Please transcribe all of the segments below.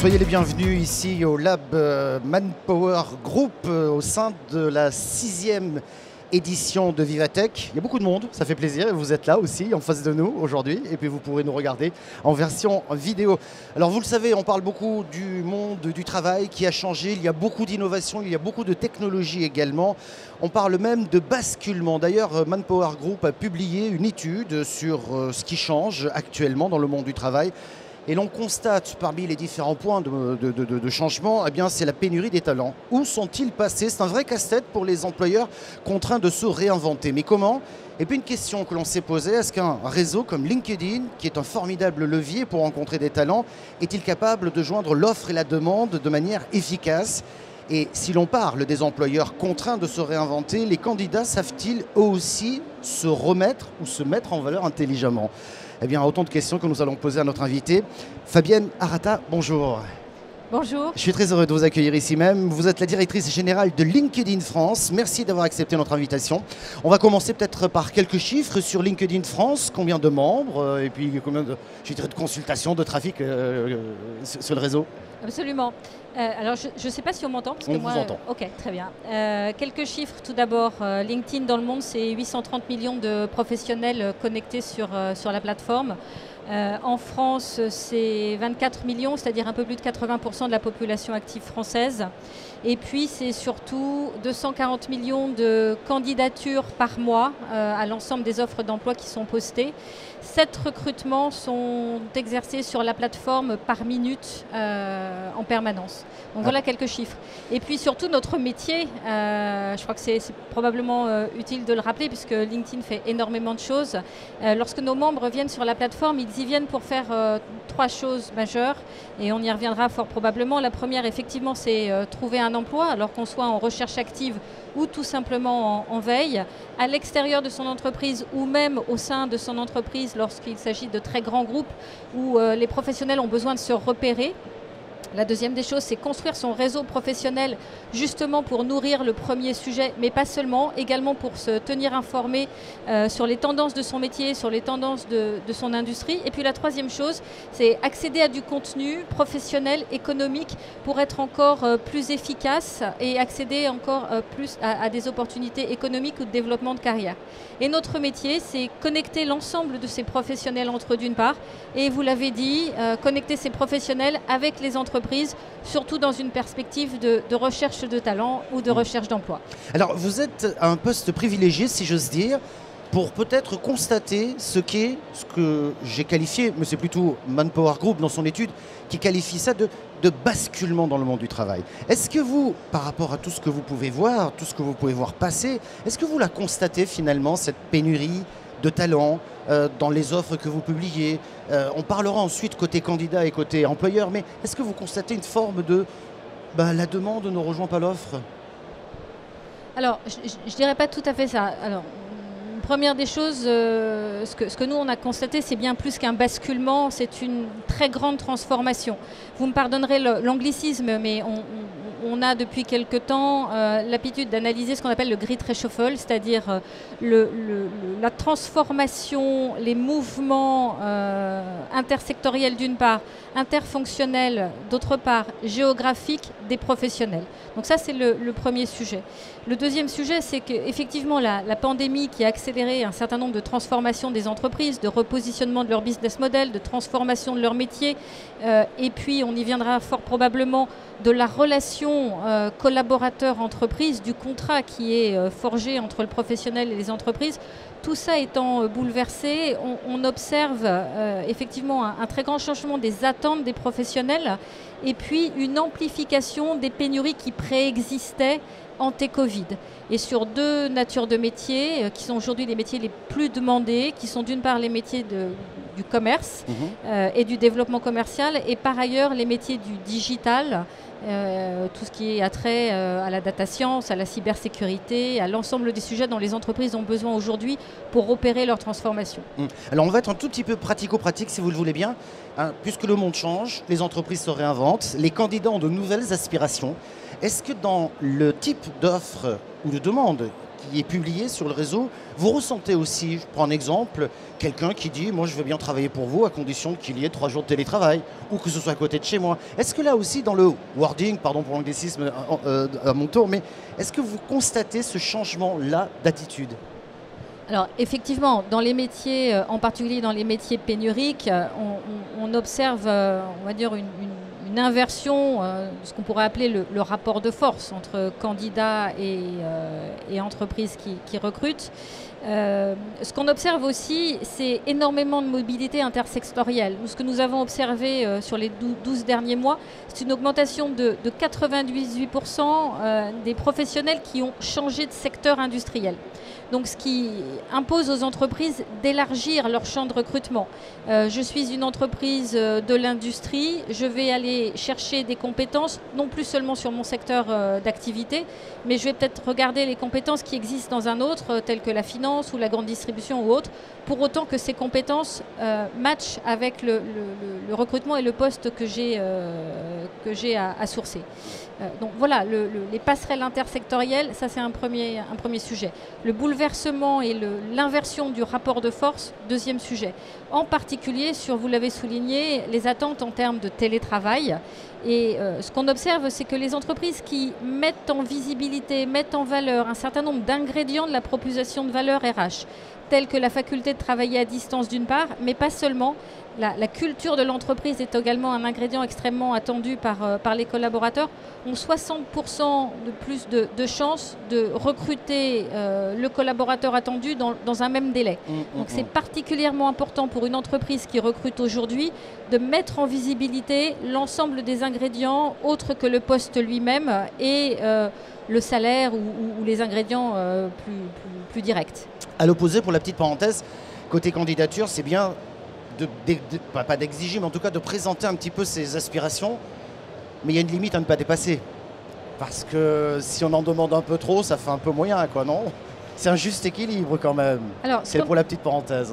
Soyez les bienvenus ici au Lab Manpower Group au sein de la 6e édition de Vivatech. Il y a beaucoup de monde, ça fait plaisir, et vous êtes là aussi en face de nous aujourd'hui, et puis vous pourrez nous regarder en version vidéo. Alors vous le savez, on parle beaucoup du monde du travail qui a changé, il y a beaucoup d'innovations, il y a beaucoup de technologies également. On parle même de basculement. D'ailleurs, Manpower Group a publié une étude sur ce qui change actuellement dans le monde du travail. Et l'on constate parmi les différents points de changement, eh bien, c'est la pénurie des talents. Où sont-ils passés? C'est un vrai casse-tête pour les employeurs contraints de se réinventer. Mais comment? Et puis une question que l'on s'est posée, est-ce qu'un réseau comme LinkedIn, qui est un formidable levier pour rencontrer des talents, est-il capable de joindre l'offre et la demande de manière efficace? Et si l'on parle des employeurs contraints de se réinventer, les candidats savent-ils eux aussi se remettre ou se mettre en valeur intelligemment? Eh bien, autant de questions que nous allons poser à notre invitée. Fabienne Arata, bonjour. Bonjour. Je suis très heureux de vous accueillir ici même. Vous êtes la directrice générale de LinkedIn France. Merci d'avoir accepté notre invitation. On va commencer peut-être par quelques chiffres sur LinkedIn France. Combien de membres et puis combien de consultations, de trafic sur le réseau? Absolument. Alors, je ne sais pas si on m'entend. On vous entend. Ok, très bien. Quelques chiffres tout d'abord. LinkedIn dans le monde, c'est 830 millions de professionnels connectés sur la plateforme. En France, c'est 24 millions, c'est-à-dire un peu plus de 80% de la population active française. Et puis, c'est surtout 240 millions de candidatures par mois à l'ensemble des offres d'emploi qui sont postées. 7 recrutements sont exercés sur la plateforme par minute en permanence. Donc voilà quelques chiffres. Et puis surtout notre métier, je crois que c'est probablement utile de le rappeler puisque LinkedIn fait énormément de choses. Lorsque nos membres viennent sur la plateforme, ils y viennent pour faire 3 choses majeures et on y reviendra fort probablement. La première, effectivement, c'est trouver un emploi alors qu'on soit en recherche active ou tout simplement en veille, à l'extérieur de son entreprise ou même au sein de son entreprise lorsqu'il s'agit de très grands groupes où les professionnels ont besoin de se repérer. La deuxième des choses, c'est construire son réseau professionnel justement pour nourrir le premier sujet, mais pas seulement, également pour se tenir informé sur les tendances de son métier, sur les tendances de son industrie. Et puis la troisième chose, c'est accéder à du contenu professionnel, économique, pour être encore plus efficace et accéder encore plus à des opportunités économiques ou de développement de carrière. Et notre métier, c'est connecter l'ensemble de ces professionnels entre eux d'une part, et vous l'avez dit, connecter ces professionnels avec les entreprises, surtout dans une perspective de recherche de talent ou de recherche d'emploi. Alors, vous êtes à un poste privilégié, si j'ose dire, pour peut-être constater ce que j'ai qualifié, mais c'est plutôt Manpower Group dans son étude, qui qualifie ça de basculement dans le monde du travail. Est-ce que vous, par rapport à tout ce que vous pouvez voir, tout ce que vous pouvez voir passer, est-ce que vous la constatez finalement, cette pénurie de talent dans les offres que vous publiez? On parlera ensuite côté candidat et côté employeur, mais est-ce que vous constatez une forme de la demande ne rejoint pas l'offre? Alors, je dirais pas tout à fait ça. Alors, première des choses, ce que nous on a constaté, c'est bien plus qu'un basculement, c'est une très grande transformation. Vous me pardonnerez l'anglicisme, mais on a depuis quelque temps l'habitude d'analyser ce qu'on appelle le Great Reshuffle, c'est-à-dire la transformation, les mouvements intersectoriels d'une part, interfonctionnels d'autre part, géographiques des professionnels. Donc ça, c'est le premier sujet. Le deuxième sujet, c'est qu'effectivement, la pandémie qui a accéléré un certain nombre de transformations des entreprises, de repositionnement de leur business model, de transformation de leur métier, et puis on y viendra fort probablement de la relation collaborateur-entreprise, du contrat qui est forgé entre le professionnel et les entreprises. Tout ça étant bouleversé, on observe effectivement un très grand changement des attentes des professionnels et puis une amplification des pénuries qui préexistaient ante-Covid. Et sur 2 natures de métiers qui sont aujourd'hui les métiers les plus demandés, qui sont d'une part les métiers du commerce et du développement commercial et par ailleurs les métiers du digital, tout ce qui est attrait à la data science, à la cybersécurité, à l'ensemble des sujets dont les entreprises ont besoin aujourd'hui pour opérer leur transformation. Alors on va être un tout petit peu pratico-pratique si vous le voulez bien, puisque le monde change, les entreprises se réinventent, les candidats ont de nouvelles aspirations. Est-ce que dans le type d'offre ou de demande qui est publié sur le réseau, vous ressentez aussi, je prends un exemple, quelqu'un qui dit « moi je veux bien travailler pour vous à condition qu'il y ait 3 jours de télétravail ou que ce soit à côté de chez moi ». Est-ce que là aussi dans le wording, pardon pour l'anglicisme à mon tour, mais est-ce que vous constatez ce changement-là d'attitude ? Alors effectivement, dans les métiers, en particulier dans les métiers pénuriques, on observe, on va dire, une inversion de ce qu'on pourrait appeler le rapport de force entre candidats et entreprises qui recrutent. Ce qu'on observe aussi, c'est énormément de mobilité intersectorielle. Ce que nous avons observé sur les 12 derniers mois, c'est une augmentation de 98% des professionnels qui ont changé de secteur industriel. Donc, ce qui impose aux entreprises d'élargir leur champ de recrutement. Je suis une entreprise de l'industrie, je vais aller chercher des compétences, non plus seulement sur mon secteur d'activité, mais je vais peut-être regarder les compétences qui existent dans un autre, telles que la finance ou la grande distribution ou autre, pour autant que ces compétences matchent avec le recrutement et le poste que j'ai à sourcer. Donc voilà, les passerelles intersectorielles, ça c'est un premier sujet. Le bouleversement et l'inversion du rapport de force, deuxième sujet. En particulier sur, vous l'avez souligné, les attentes en termes de télétravail. Et ce qu'on observe, c'est que les entreprises qui mettent en visibilité, mettent en valeur un certain nombre d'ingrédients de la proposition de valeur RH, tels que la faculté de travailler à distance d'une part, mais pas seulement. La culture de l'entreprise est également un ingrédient extrêmement attendu par les collaborateurs, ont 60% de plus de chances de recruter le collaborateur attendu dans un même délai. Donc c'est particulièrement important pour une entreprise qui recrute aujourd'hui de mettre en visibilité l'ensemble des ingrédients autres que le poste lui-même et le salaire ou les ingrédients plus directs. À l'opposé, pour la petite parenthèse, côté candidature, c'est bien pas d'exiger, mais en tout cas de présenter un petit peu ses aspirations, mais il y a une limite à ne pas dépasser. Parce que si on en demande un peu trop, ça fait un peu moyen, quoi, non ? C'est un juste équilibre quand même. C'est pour la petite parenthèse.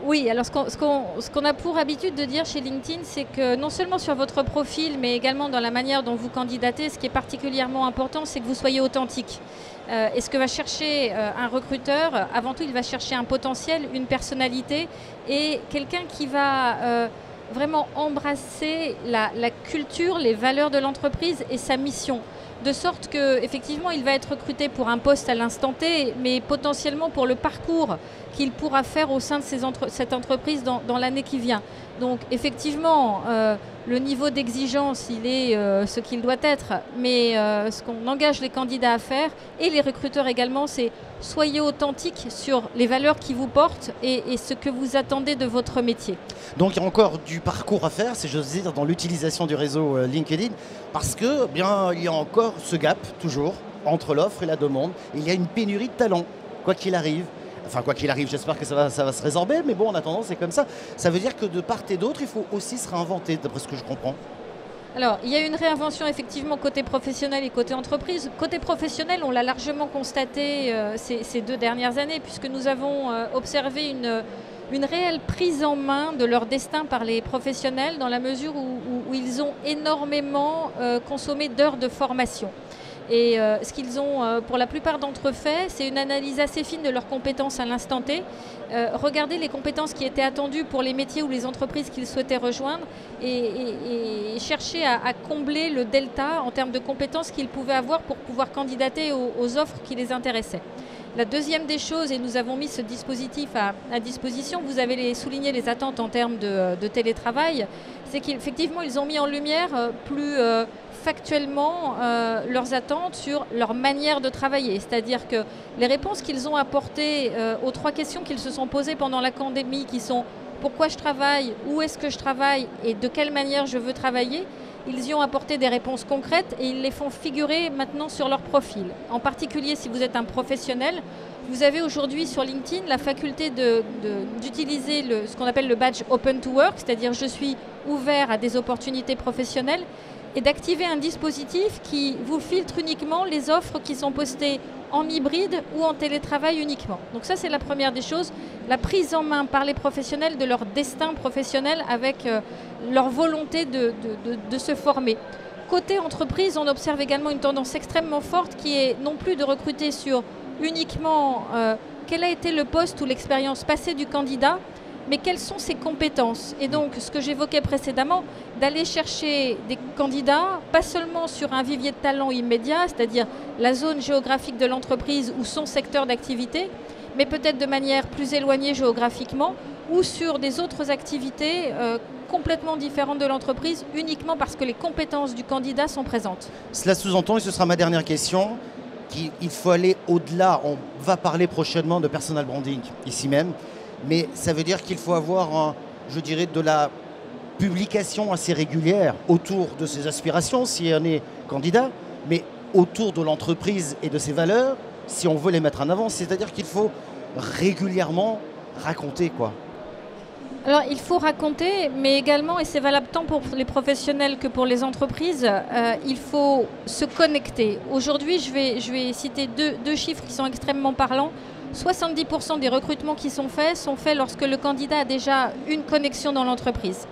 Oui, alors ce qu'on a pour habitude de dire chez LinkedIn, c'est que non seulement sur votre profil, mais également dans la manière dont vous candidatez, ce qui est particulièrement important, c'est que vous soyez authentique. Et ce que va chercher un recruteur, avant tout, il va chercher un potentiel, une personnalité et quelqu'un qui va vraiment embrasser la culture, les valeurs de l'entreprise et sa mission. De sorte qu'effectivement, il va être recruté pour un poste à l'instant T, mais potentiellement pour le parcours qu'il pourra faire au sein de cette entreprise dans l'année qui vient. Donc effectivement, le niveau d'exigence, il est ce qu'il doit être, mais ce qu'on engage les candidats à faire, et les recruteurs également, c'est soyez authentiques sur les valeurs qui vous portent et ce que vous attendez de votre métier. Donc il y a encore du parcours à faire, si j'ose dire, dans l'utilisation du réseau LinkedIn, parce que bien il y a encore ce gap, toujours, entre l'offre et la demande. Il y a une pénurie de talents, quoi qu'il arrive. Enfin, quoi qu'il arrive, j'espère que ça va se résorber, mais bon, en attendant, c'est comme ça. Ça veut dire que de part et d'autre, il faut aussi se réinventer, d'après ce que je comprends. Alors, il y a une réinvention effectivement côté professionnel et côté entreprise. Côté professionnel, on l'a largement constaté ces 2 dernières années, puisque nous avons observé une réelle prise en main de leur destin par les professionnels, dans la mesure où ils ont énormément consommé d'heures de formation. Et ce qu'ils ont, pour la plupart d'entre eux, fait, c'est une analyse assez fine de leurs compétences à l'instant T. Regarder les compétences qui étaient attendues pour les métiers ou les entreprises qu'ils souhaitaient rejoindre et chercher à combler le delta en termes de compétences qu'ils pouvaient avoir pour pouvoir candidater aux offres qui les intéressaient. La deuxième des choses, et nous avons mis ce dispositif à disposition, vous avez souligné les attentes en termes de télétravail, c'est qu'effectivement, ils ont mis en lumière plus factuellement leurs attentes sur leur manière de travailler. C'est-à-dire que les réponses qu'ils ont apportées aux 3 questions qu'ils se sont posées pendant la pandémie, qui sont pourquoi je travaille, où est-ce que je travaille et de quelle manière je veux travailler, ils y ont apporté des réponses concrètes et ils les font figurer maintenant sur leur profil. En particulier, si vous êtes un professionnel, vous avez aujourd'hui sur LinkedIn la faculté d'utiliser ce qu'on appelle le badge Open to Work, c'est-à-dire je suis ouvert à des opportunités professionnelles, et d'activer un dispositif qui vous filtre uniquement les offres qui sont postées en hybride ou en télétravail uniquement. Donc ça, c'est la première des choses, la prise en main par les professionnels de leur destin professionnel avec leur volonté de se former. Côté entreprise, on observe également une tendance extrêmement forte qui est non plus de recruter sur uniquement quel a été le poste ou l'expérience passée du candidat, mais quelles sont ses compétences. Et donc, ce que j'évoquais précédemment, d'aller chercher des candidats, pas seulement sur un vivier de talent immédiat, c'est-à-dire la zone géographique de l'entreprise ou son secteur d'activité, mais peut-être de manière plus éloignée géographiquement, ou sur des autres activités complètement différentes de l'entreprise, uniquement parce que les compétences du candidat sont présentes. Cela sous-entend, et ce sera ma dernière question, qu'il faut aller au-delà. On va parler prochainement de personal branding, ici même, mais ça veut dire qu'il faut avoir, je dirais, de la publication assez régulière autour de ses aspirations, si on est candidat, mais autour de l'entreprise et de ses valeurs, si on veut les mettre en avant. C'est-à-dire qu'il faut régulièrement raconter, quoi. Alors, il faut raconter, mais également, et c'est valable tant pour les professionnels que pour les entreprises, il faut se connecter. Aujourd'hui, je vais citer deux chiffres qui sont extrêmement parlants. 70% des recrutements qui sont faits lorsque le candidat a déjà une connexion dans l'entreprise.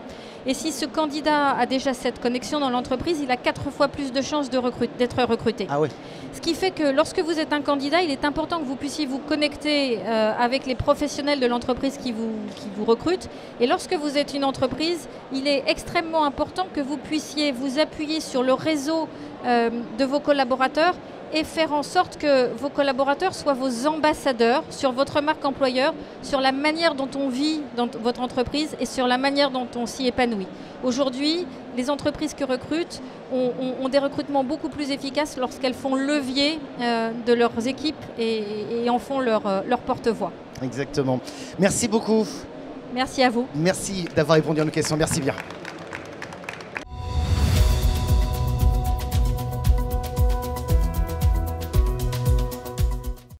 Et si ce candidat a déjà cette connexion dans l'entreprise, il a 4 fois plus de chances d'être recruté. Ah oui. Ce qui fait que lorsque vous êtes un candidat, il est important que vous puissiez vous connecter avec les professionnels de l'entreprise qui vous recrutent. Et lorsque vous êtes une entreprise, il est extrêmement important que vous puissiez vous appuyer sur le réseau de vos collaborateurs et faire en sorte que vos collaborateurs soient vos ambassadeurs sur votre marque employeur, sur la manière dont on vit dans votre entreprise et sur la manière dont on s'y épanouit. Aujourd'hui, les entreprises que recrutent ont des recrutements beaucoup plus efficaces lorsqu'elles font levier de leurs équipes et en font leur porte-voix. Exactement. Merci beaucoup. Merci à vous. Merci d'avoir répondu à nos questions. Merci bien.